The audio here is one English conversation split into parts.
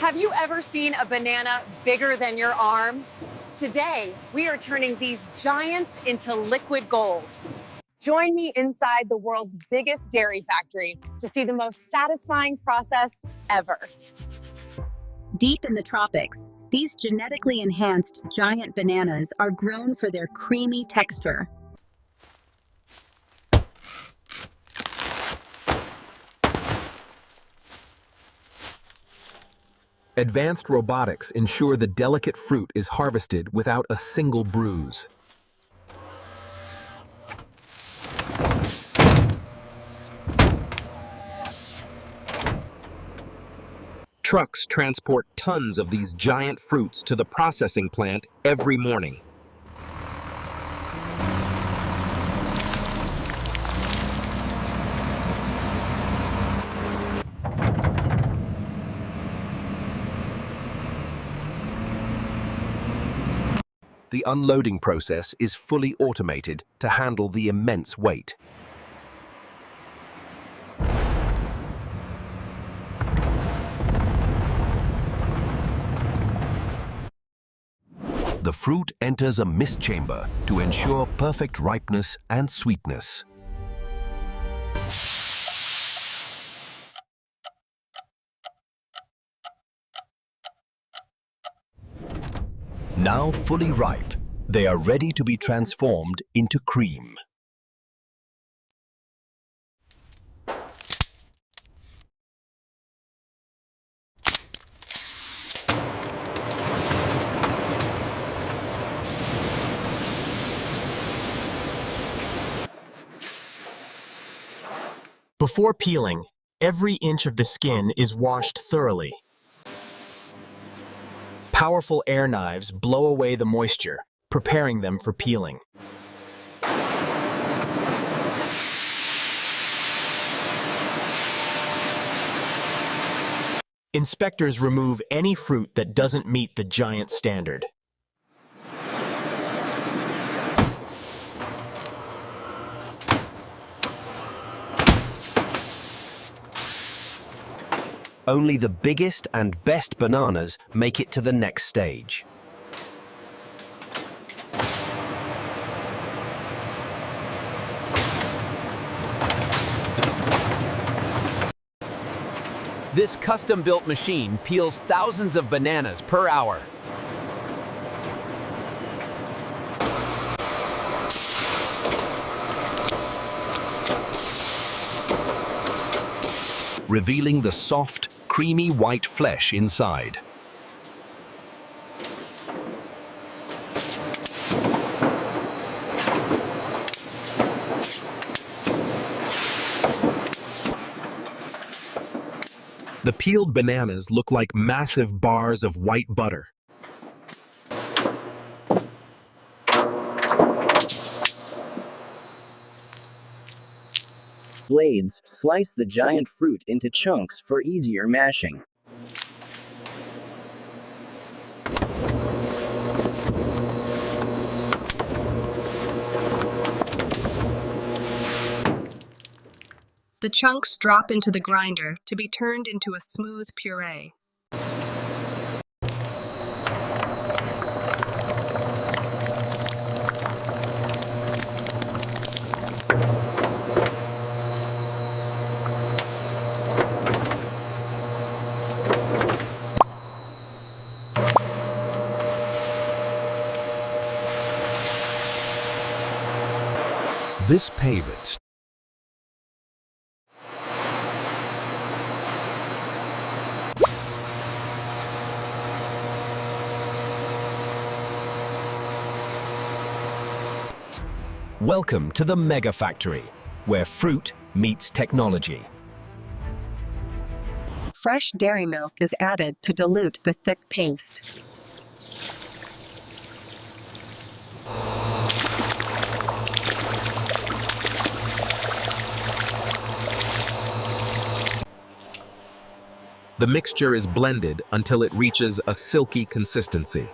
Have you ever seen a banana bigger than your arm? Today, we are turning these giants into liquid gold. Join me inside the world's biggest dairy factory to see the most satisfying process ever. Deep in the tropics, these genetically enhanced giant bananas are grown for their creamy texture. Advanced robotics ensure the delicate fruit is harvested without a single bruise. Trucks transport tons of these giant fruits to the processing plant every morning. The unloading process is fully automated to handle the immense weight. The fruit enters a mist chamber to ensure perfect ripeness and sweetness. Now fully ripe, they are ready to be transformed into cream. Before peeling, every inch of the skin is washed thoroughly. Powerful air knives blow away the moisture, preparing them for peeling. Inspectors remove any fruit that doesn't meet the giant standard. Only the biggest and best bananas make it to the next stage. This custom-built machine peels thousands of bananas per hour. Revealing the soft, creamy white flesh inside. The peeled bananas look like massive bars of white butter. Blades slice the giant fruit into chunks for easier mashing. The chunks drop into the grinder to be turned into a smooth puree. This pavement Welcome to the Mega Factory, where fruit meets technology. Fresh dairy milk is added to dilute the thick paste. The mixture is blended until it reaches a silky consistency.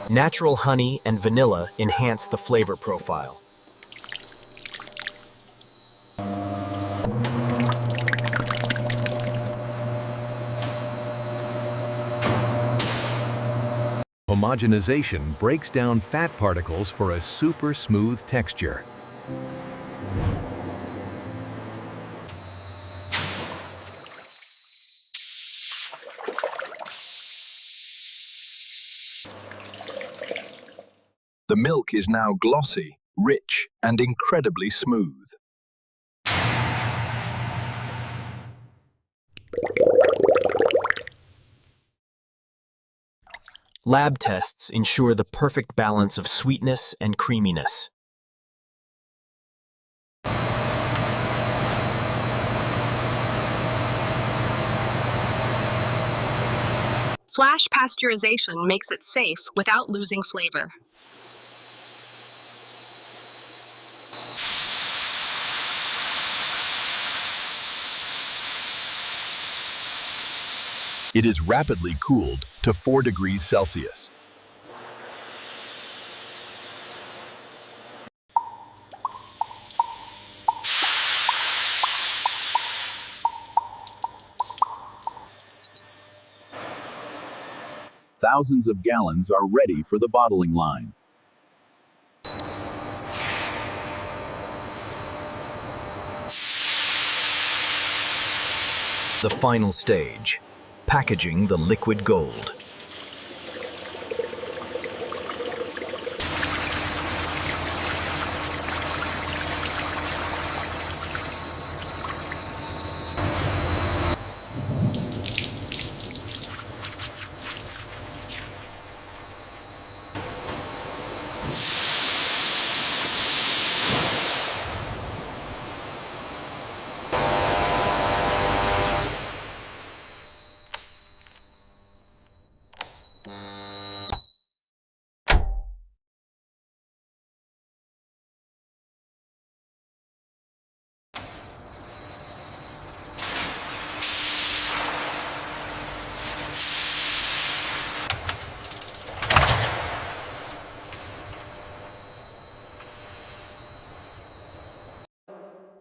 Natural honey and vanilla enhance the flavor profile. Homogenization breaks down fat particles for a super smooth texture. The milk is now glossy, rich, and incredibly smooth. Lab tests ensure the perfect balance of sweetness and creaminess. Flash pasteurization makes it safe without losing flavor. It is rapidly cooled to 4 degrees Celsius. Thousands of gallons are ready for the bottling line. The final stage, packaging the liquid gold.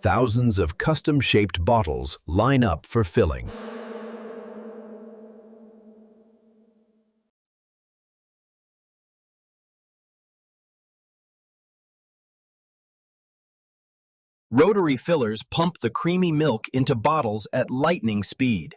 Thousands of custom-shaped bottles line up for filling. Rotary fillers pump the creamy milk into bottles at lightning speed.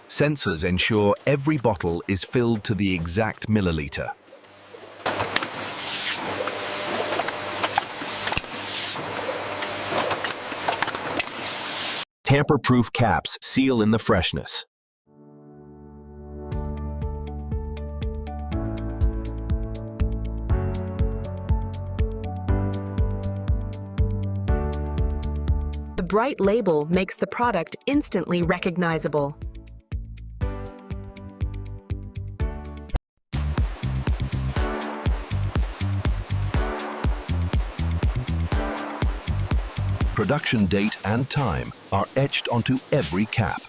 Sensors ensure every bottle is filled to the exact milliliter. Tamper-proof caps seal in the freshness. The bright label makes the product instantly recognizable. Production date and time are etched onto every cap.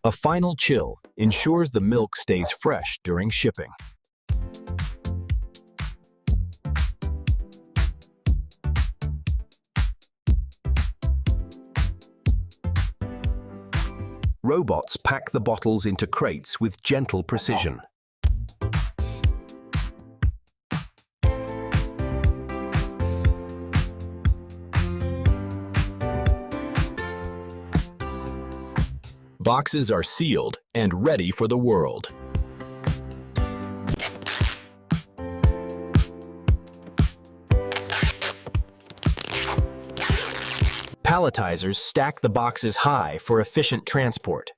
A final chill ensures the milk stays fresh during shipping. Robots pack the bottles into crates with gentle precision. Boxes are sealed and ready for the world. Palletizers stack the boxes high for efficient transport.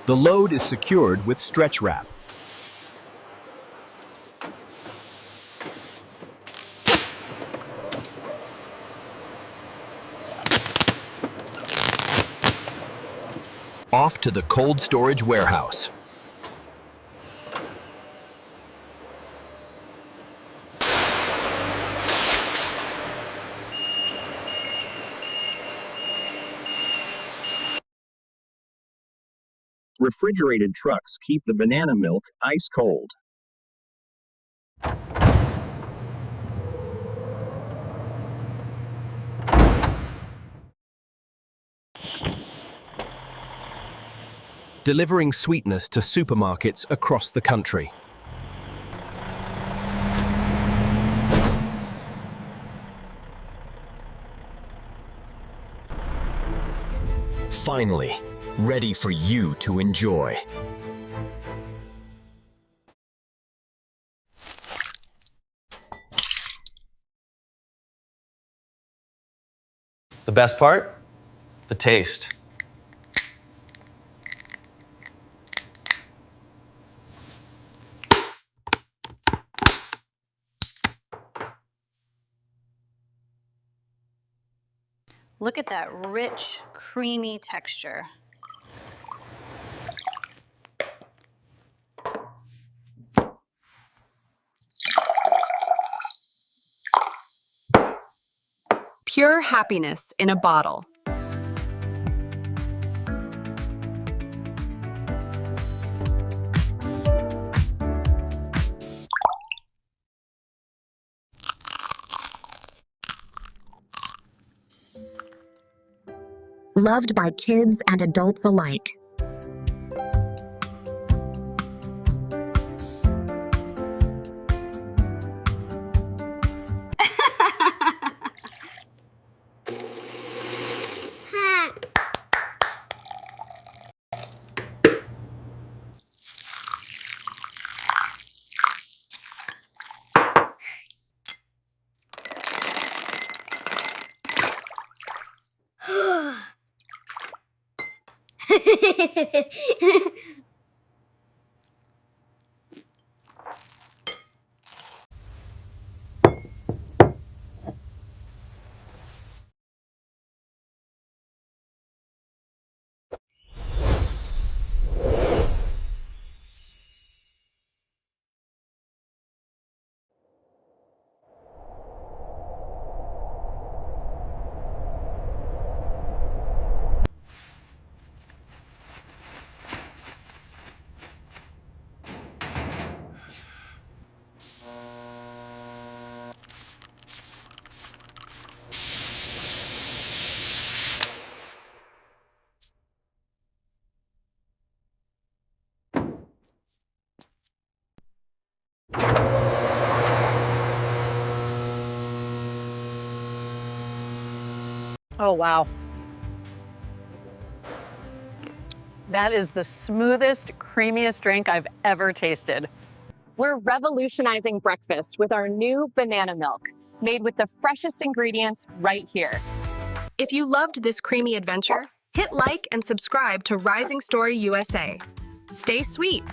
The load is secured with stretch wrap. Off to the cold storage warehouse. Refrigerated trucks keep the banana milk ice cold. Delivering sweetness to supermarkets across the country. Finally, ready for you to enjoy. The best part? The taste. Look at that rich, creamy texture. Pure happiness in a bottle. Loved by kids and adults alike. Oh, wow. That is the smoothest, creamiest drink I've ever tasted. We're revolutionizing breakfast with our new banana milk, made with the freshest ingredients right here. If you loved this creamy adventure, hit like and subscribe to Rising Story USA. Stay sweet.